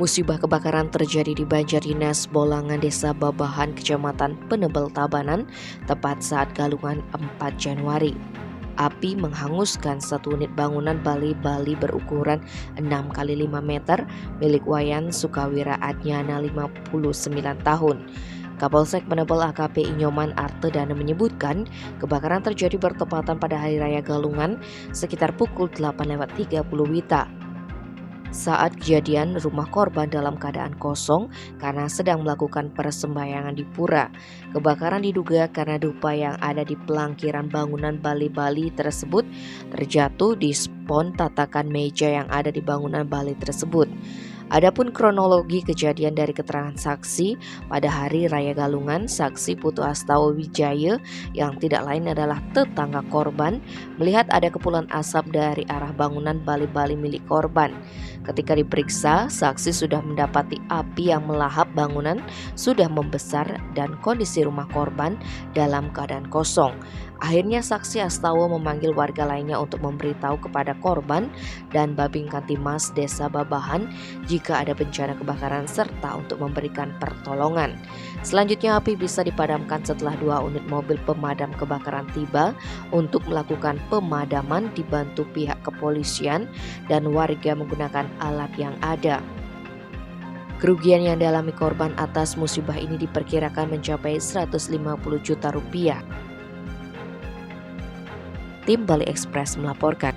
Musibah kebakaran terjadi di Banjardinas, Bolangan, Desa Babahan, Kecamatan Penebel, Tabanan, tepat saat galungan 4 Januari. Api menghanguskan satu unit bangunan Bali berukuran 6 kali 5 meter milik Wayan Sukawira Adnyana 59 tahun. Kapolsek Penebel AKP Inyoman Artedana menyebutkan kebakaran terjadi bertepatan pada Hari Raya Galungan sekitar pukul 8.30 WITA. Saat kejadian, rumah korban dalam keadaan kosong karena sedang melakukan persembahyangan di pura. Kebakaran diduga karena dupa yang ada di pelangkiran bangunan Bali tersebut terjatuh di spon tatakan meja yang ada di bangunan Bali tersebut. Adapun kronologi kejadian dari keterangan saksi pada Hari Raya Galungan, saksi Putu Astawa Wijaya yang tidak lain adalah tetangga korban melihat ada kepulan asap dari arah bangunan Bali milik korban. Ketika diperiksa, saksi sudah mendapati api yang melahap bangunan sudah membesar dan kondisi rumah korban dalam keadaan kosong. Akhirnya saksi Astawa memanggil warga lainnya untuk memberitahu kepada korban dan Babin Kantimas Desa Babahan jika ada bencana kebakaran serta untuk memberikan pertolongan. Selanjutnya api bisa dipadamkan setelah 2 unit mobil pemadam kebakaran tiba untuk melakukan pemadaman dibantu pihak kepolisian dan warga menggunakan alat yang ada. Kerugian yang dialami korban atas musibah ini diperkirakan mencapai 150 juta rupiah. Tim Bali Express melaporkan.